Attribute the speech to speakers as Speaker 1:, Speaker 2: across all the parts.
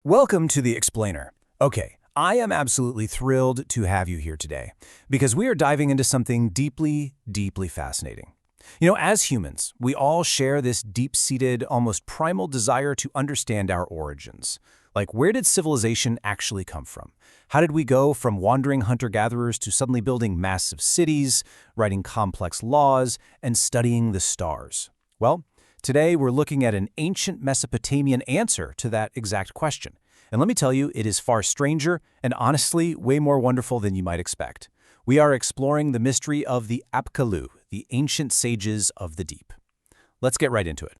Speaker 1: Welcome to The Explainer. Okay, I am absolutely thrilled to have you here today because we are diving into something deeply, deeply fascinating. As humans, we all share this deep-seated, almost primal desire to understand our origins. Like, where did civilization actually come from? How did we go from wandering hunter-gatherers to suddenly building massive cities, writing complex laws, and studying the stars? Well, today we're looking at an ancient Mesopotamian answer to that exact question. And let me tell you, it is far stranger and honestly way more wonderful than you might expect. We are exploring the mystery of the Apkallu, the ancient sages of the deep. Let's get right into it.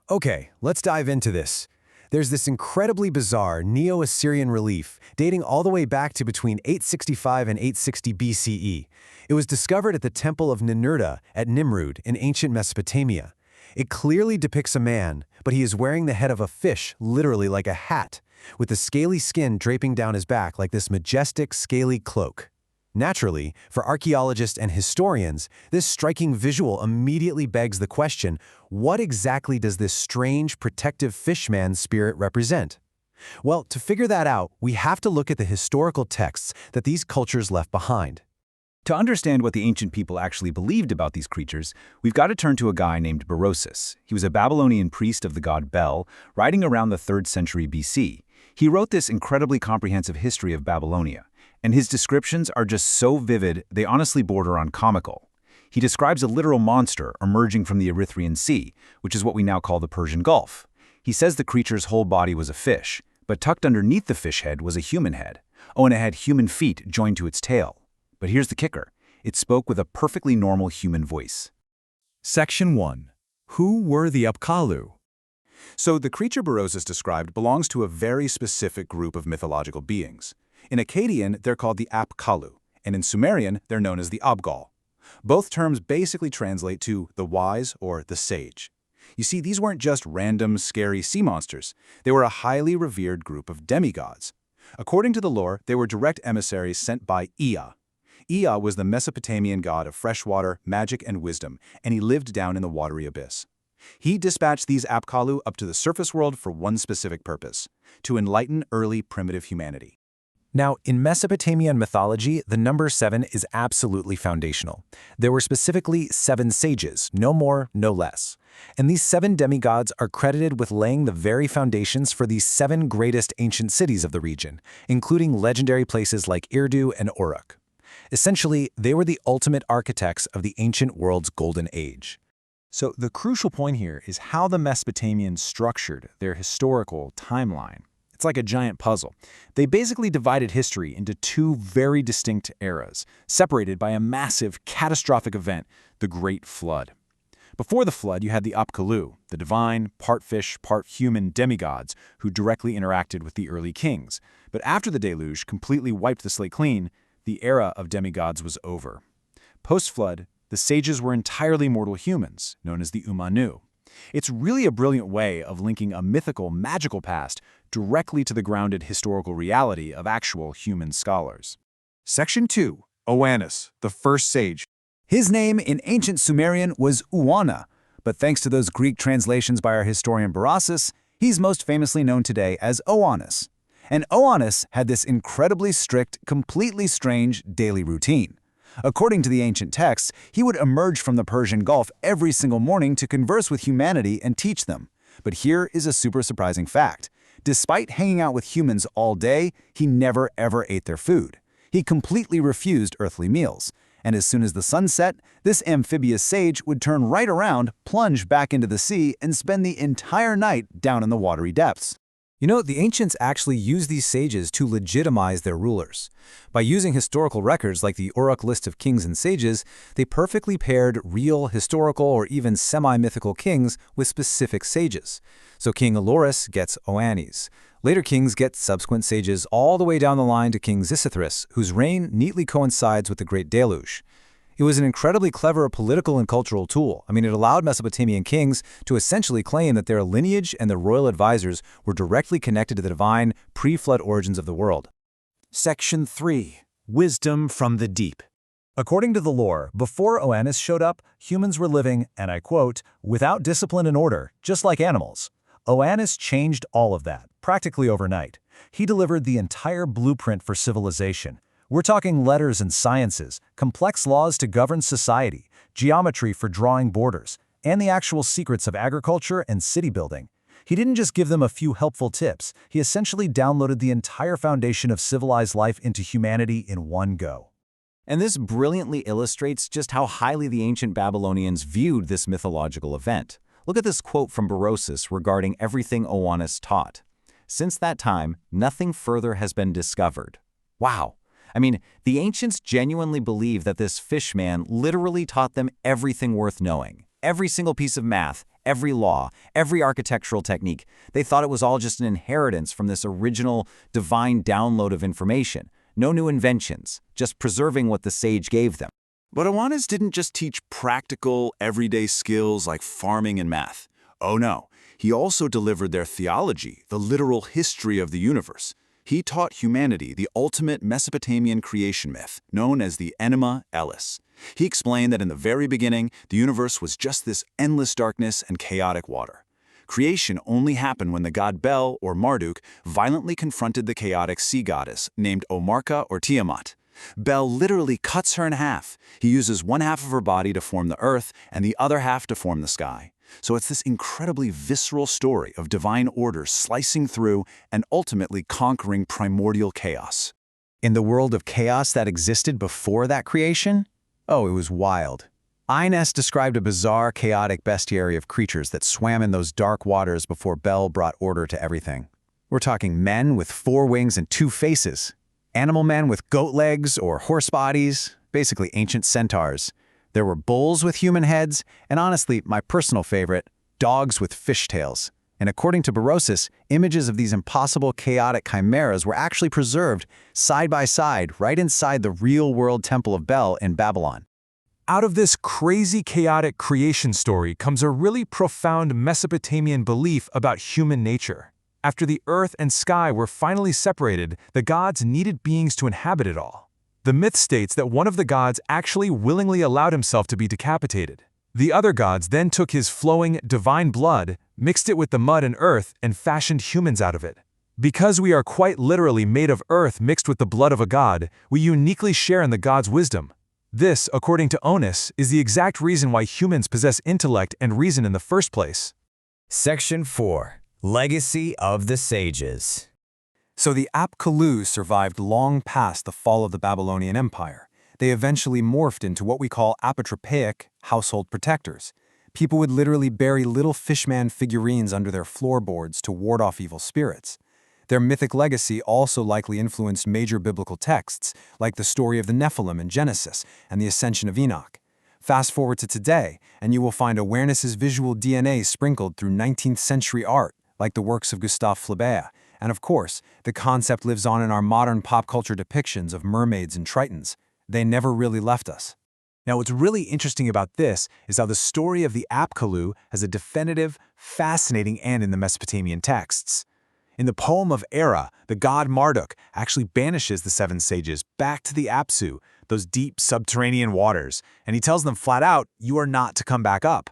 Speaker 2: Okay, let's dive into this. There's this incredibly bizarre Neo-Assyrian relief dating all the way back to between 865 and 860 BCE. It was discovered at the Temple of Ninurta at Nimrud in ancient Mesopotamia. It clearly depicts a man, but he is wearing the head of a fish, literally like a hat, with the scaly skin draping down his back like this majestic, scaly cloak. Naturally, for archaeologists and historians, this striking visual immediately begs the question, what exactly does this strange, protective fishman spirit represent? Well, to figure that out, we have to look at the historical texts that these cultures left behind.
Speaker 3: To understand what the ancient people actually believed about these creatures, we've got to turn to a guy named Berossus. He was a Babylonian priest of the god Bel, writing around the 3rd century BC. He wrote this incredibly comprehensive history of Babylonia, and his descriptions are just so vivid they honestly border on comical. He describes a literal monster emerging from the Erythraean Sea, which is what we now call the Persian Gulf. He says the creature's whole body was a fish, but tucked underneath the fish head was a human head. Oh, and it had human feet joined to its tail. But here's the kicker. It spoke with a perfectly normal human voice.
Speaker 4: Section 1. Who were the Apkallu?
Speaker 5: So the creature Berossus described belongs to a very specific group of mythological beings. In Akkadian, they're called the Apkallu, and in Sumerian, they're known as the Abgal. Both terms basically translate to the wise or the sage. You see, these weren't just random, scary sea monsters. They were a highly revered group of demigods. According to the lore, they were direct emissaries sent by Ea. Ea was the Mesopotamian god of freshwater, magic, and wisdom, and he lived down in the watery abyss. He dispatched these Apkallu up to the surface world for one specific purpose: to enlighten early primitive humanity.
Speaker 1: Now, in Mesopotamian mythology, the number 7 is absolutely foundational. There were specifically 7 sages, no more, no less. And these 7 demigods are credited with laying the very foundations for these 7 greatest ancient cities of the region, including legendary places like Eridu and Uruk. Essentially, they were the ultimate architects of the ancient world's golden age.
Speaker 4: So the crucial point here is how the Mesopotamians structured their historical timeline. It's like a giant puzzle. They basically divided history into 2 very distinct eras, separated by a massive, catastrophic event, the Great Flood. Before the flood, you had the Apkallu, the divine, part fish, part human demigods who directly interacted with the early kings. But after the deluge completely wiped the slate clean, the era of demigods was over. Post-flood, the sages were entirely mortal humans, known as the Uanna. It's really a brilliant way of linking a mythical, magical past directly to the grounded historical reality of actual human scholars.
Speaker 5: Section 2. Oannes, the first sage.
Speaker 3: His name in ancient Sumerian was Uanna, but thanks to those Greek translations by our historian Berossus, he's most famously known today as Oannes. And Oannes had this incredibly strict, completely strange daily routine. According to the ancient texts, he would emerge from the Persian Gulf every single morning to converse with humanity and teach them. But here is a super surprising fact. Despite hanging out with humans all day, he never ever ate their food. He completely refused earthly meals. And as soon as the sun set, this amphibious sage would turn right around, plunge back into the sea, and spend the entire night down in the watery depths.
Speaker 1: The ancients actually used these sages to legitimize their rulers. By using historical records like the Uruk List of kings and sages, they perfectly paired real, historical, or even semi-mythical kings with specific sages. So King Elorus gets Oannes. Later kings get subsequent sages all the way down the line to King Xisuthros, whose reign neatly coincides with the Great Deluge. It was an incredibly clever political and cultural tool. It allowed Mesopotamian kings to essentially claim that their lineage and their royal advisors were directly connected to the divine, pre-flood origins of the world.
Speaker 4: Section 3. Wisdom from the deep.
Speaker 2: According to the lore, before Oannes showed up, humans were living, and I quote, without discipline and order, just like animals.
Speaker 1: Oannes changed all of that, practically overnight. He delivered the entire blueprint for civilization. We're talking letters and sciences, complex laws to govern society, geometry for drawing borders, and the actual secrets of agriculture and city building. He didn't just give them a few helpful tips, he essentially downloaded the entire foundation of civilized life into humanity in one go.
Speaker 6: And this brilliantly illustrates just how highly the ancient Babylonians viewed this mythological event. Look at this quote from Berossus regarding everything Oannes taught. Since that time, nothing further has been discovered. Wow! I mean, the ancients genuinely believed that this fishman literally taught them everything worth knowing. Every single piece of math, every law, every architectural technique. They thought it was all just an inheritance from this original divine download of information. No new inventions, just preserving what the sage gave them.
Speaker 5: But Oannes didn't just teach practical, everyday skills like farming and math. Oh no, he also delivered their theology, the literal history of the universe. He taught humanity the ultimate Mesopotamian creation myth, known as the Enuma Elish. He explained that in the very beginning, the universe was just this endless darkness and chaotic water. Creation only happened when the god Bel, or Marduk, violently confronted the chaotic sea goddess named Omarka or Tiamat. Bel literally cuts her in half. He uses one half of her body to form the earth and the other half to form the sky. So it's this incredibly visceral story of divine order slicing through and ultimately conquering primordial chaos.
Speaker 2: In the world of chaos that existed before that creation? Oh, it was wild. İNAL described a bizarre, chaotic bestiary of creatures that swam in those dark waters before Bel brought order to everything. We're talking men with 4 wings and 2 faces, animal men with goat legs or horse bodies, basically ancient centaurs. There were bulls with human heads, and honestly, my personal favorite, dogs with fish tails. And according to Berossus, images of these impossible chaotic chimeras were actually preserved side by side right inside the real-world Temple of Bel in Babylon.
Speaker 4: Out of this crazy chaotic creation story comes a really profound Mesopotamian belief about human nature. After the earth and sky were finally separated, the gods needed beings to inhabit it all. The myth states that one of the gods actually willingly allowed himself to be decapitated. The other gods then took his flowing, divine blood, mixed it with the mud and earth, and fashioned humans out of it. Because we are quite literally made of earth mixed with the blood of a god, we uniquely share in the god's wisdom. This, according to Oannes, is the exact reason why humans possess intellect and reason in the first place.
Speaker 6: Section 4. Legacy of the Sages.
Speaker 1: So the Apkallu survived long past the fall of the Babylonian Empire. They eventually morphed into what we call apotropaic household protectors. People would literally bury little fishman figurines under their floorboards to ward off evil spirits. Their mythic legacy also likely influenced major biblical texts, like the story of the Nephilim in Genesis and the ascension of Enoch. Fast forward to today, and you will find Awareness's visual DNA sprinkled through 19th century art, like the works of Gustave Flaubert. And of course, the concept lives on in our modern pop culture depictions of mermaids and tritons. They never really left us. Now, what's really interesting about this is how the story of the Apkallu has a definitive, fascinating end in the Mesopotamian texts. In the poem of Era, the god Marduk actually banishes the 7 sages back to the Apsu, those deep subterranean waters, and he tells them flat out, you are not to come back up.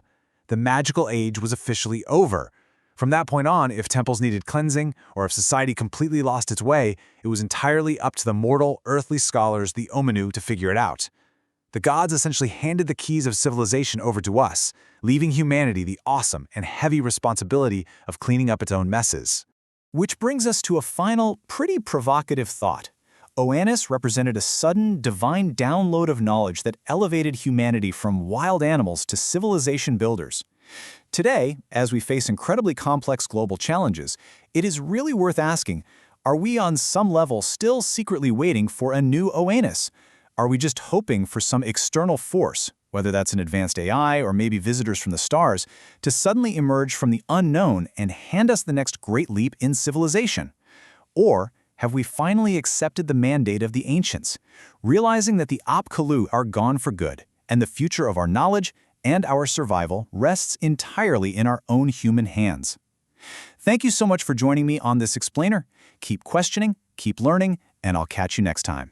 Speaker 1: The magical age was officially over. From that point on, if temples needed cleansing, or if society completely lost its way, it was entirely up to the mortal, earthly scholars, the Omenu, to figure it out. The gods essentially handed the keys of civilization over to us, leaving humanity the awesome and heavy responsibility of cleaning up its own messes. Which brings us to a final, pretty provocative thought. Oannes represented a sudden, divine download of knowledge that elevated humanity from wild animals to civilization builders. Today, as we face incredibly complex global challenges, it is really worth asking, are we on some level still secretly waiting for a new Oannes? Are we just hoping for some external force, whether that's an advanced AI or maybe visitors from the stars, to suddenly emerge from the unknown and hand us the next great leap in civilization? Or have we finally accepted the mandate of the ancients, realizing that the Apkallu are gone for good, and the future of our knowledge and our survival rests entirely in our own human hands? Thank you so much for joining me on this explainer. Keep questioning, keep learning, and I'll catch you next time.